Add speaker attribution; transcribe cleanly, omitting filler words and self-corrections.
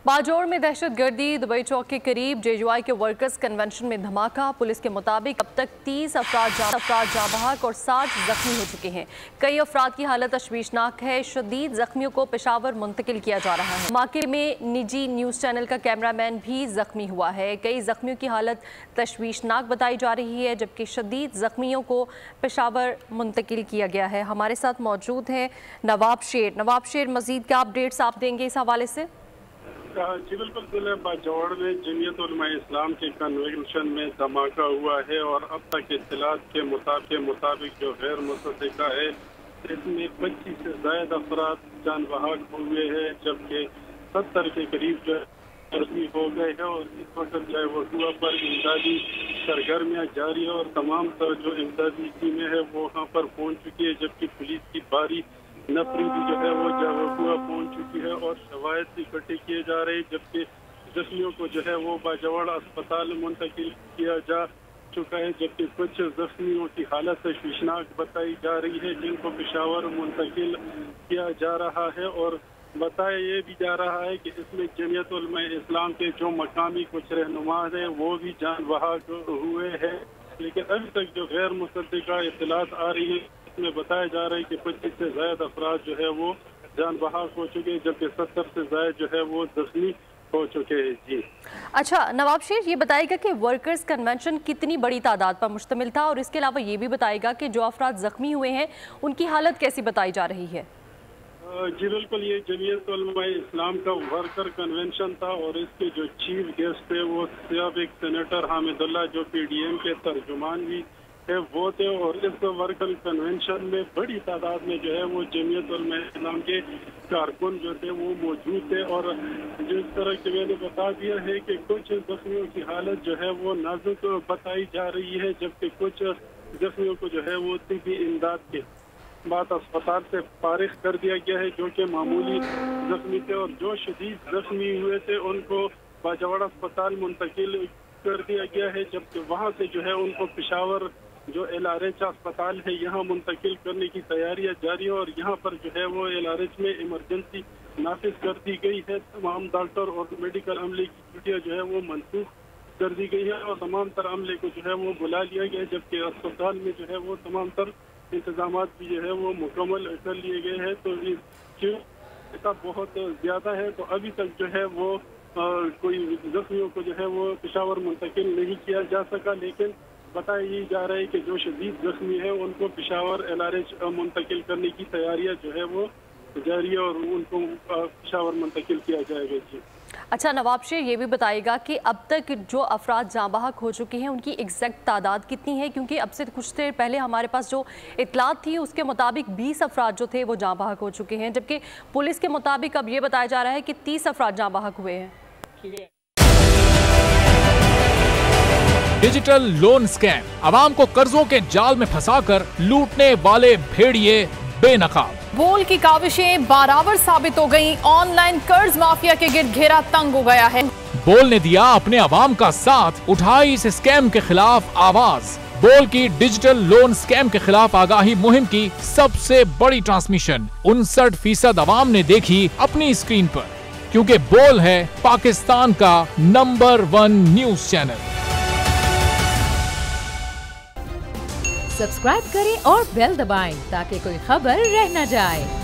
Speaker 1: बाजौड़ में दहशतगर्दी, दुबई चौक के करीब जेजुआई के वर्कर्स कन्वेंशन में धमाका। पुलिस के मुताबिक अब तक 30 अफराद जाँ बहक और 60 जख्मी हो चुके हैं। कई अफराद की हालत तशवीशनाक है। शदीद जख्मियों को पेशावर मुंतकिल किया जा रहा है। धमाके में निजी न्यूज़ चैनल का कैमरामैन भी जख्मी हुआ है। कई जख्मियों की हालत तशवीशनाक बताई जा रही है, जबकि शदीद जख्मियों को पेशावर मुंतकिल किया गया है। हमारे साथ मौजूद हैं नवाब शेर, मज़ीद क्या अपडेट्स आप देंगे इस हवाले से?
Speaker 2: जी बिल्कुल, जिले बाजौड़ में जमीयत उलमा इस्लाम के कन्वेंशन में धमाका हुआ है और अब तक इत्तलात के मुताबिक जो गैर मुसद्दिका है इसमें 25 से ज़ायद अफराद जान बहक हुए हैं, जबकि 70 के करीब जो जख्मी हो गए हैं। और इस वक्त जो वो हुआ पर इमदादी सरगर्मियाँ जारी है और तमाम तर जो इमदादी टीमें हैं वो वहाँ पर पहुँच चुकी है, जबकि पुलिस की भारी नफरी भी जो है वो जावकुआ पहुँच चुकी है और शवायद इकट्ठे किए जा रहे हैं, जबकि जख्मियों को जो है वो बाजौड़ अस्पताल मुंतकिल किया जा चुका है, जबकि कुछ जख्मियों की हालत तशवीशनाक बताई जा रही है जिनको पेशावर मुंतकिल किया जा रहा है। और बताया ये भी जा रहा है कि इसमें जमीयत उलमा इस्लाम के जो मकामी कुछ रहनुमा हैं वो भी जान बहक हुए हैं, लेकिन अभी तक जो गैर मुसद्दिका इत्तलात आ रही है में बताया जा रहा है कि 25 से ज़्यादा अफराद जो है वो जान बहक हो चुके हैं, जबकि 70 से ज़्यादा जो है वो जख्मी हो चुके हैं। जी
Speaker 1: अच्छा नवाब शेर, ये बताएगा कि वर्कर्स कन्वेंशन कितनी बड़ी तादाद पर मुश्तमिल था, और इसके अलावा ये भी बताएगा कि जो अफराद जख्मी हुए हैं उनकी हालत कैसी बताई जा रही है?
Speaker 2: जी बिल्कुल, ये जमीयत उलमा इस्लाम का वर्कर कन्वेंशन था और इसके जो चीफ गेस्ट थे वो साबिक सेनेटर हामिदुल्लाह जो PDM के तर्जुमान भी है वो थे। और इस वर्कर कन्वेंशन में बड़ी तादाद में जो है वो जमीयत उलमा इस्लाम के कारकुन जो थे वो मौजूद थे। और जिस तरह की मैंने बता दिया है कि कुछ जख्मियों की हालत जो है वो नाजुक बताई जा रही है, जबकि कुछ जख्मियों को जो है वो तिब्बी इमदाद के बाद अस्पताल से फारिग कर दिया गया है, जो कि मामूली जख्मी थे। और जो शदीद जख्मी हुए थे उनको बाजौड़ अस्पताल मुंतकिल कर दिया गया है, जबकि वहाँ से जो है उनको पेशावर जो LRH अस्पताल है यहाँ मुंतकिल करने की तैयारियां जारी है। और यहाँ पर जो है वो LRH में इमरजेंसी नाफिज कर दी गई है। तमाम डॉक्टर और मेडिकल अमले की ड्यूटियाँ जो है वो मनसूख कर दी गई है और तमाम तर अमले को जो है वो बुला लिया गया है, जबकि अस्पताल में जो है वो तमाम तर इंतजाम भी जो है वो मुकम्मल कर लिए गए हैं। तो इसका बहुत ज़्यादा है, तो अभी तक जो है वो कोई जख्मियों को जो है वो पेशावर मुंतकिल नहीं किया जा सका, लेकिन बताया ये जा रहा है कि जो शदीद जख्मी है उनको पेशावर LRH मुंतकिल करने की तैयारियां जो है वो जारी है और उनको पेशावर मुंतकिल किया जाएगा। जी
Speaker 1: अच्छा नवाब शेर, ये भी बताएगा कि अब तक जो अफराद जाँ बहक हो चुके हैं उनकी एग्जैक्ट तादाद कितनी है, क्योंकि अब से कुछ देर पहले हमारे पास जो इतलात थी उसके मुताबिक 20 अफराद जो थे वो जाँ बहक हो चुके हैं, जबकि पुलिस के मुताबिक अब ये बताया जा रहा है कि 30 अफराद जाँ बहक हुए हैं।
Speaker 3: डिजिटल लोन स्कैम, आवाम को कर्जों के जाल में फंसाकर लूटने वाले भेड़िए बेनकाब।
Speaker 4: बोल की काविशें बाराबर साबित हो गईं। ऑनलाइन कर्ज माफिया के गिर्द घेरा तंग हो गया है।
Speaker 3: बोल ने दिया अपने आवाम का साथ, उठाई इस स्कैम के खिलाफ आवाज। बोल की डिजिटल लोन स्कैम के खिलाफ आगाही मुहिम की सबसे बड़ी ट्रांसमिशन 59% आवाम ने देखी अपनी स्क्रीन पर, क्योंकि बोल है पाकिस्तान का नंबर 1 न्यूज चैनल।
Speaker 5: सब्सक्राइब करें और बेल दबाएं ताकि कोई खबर रह न जाए।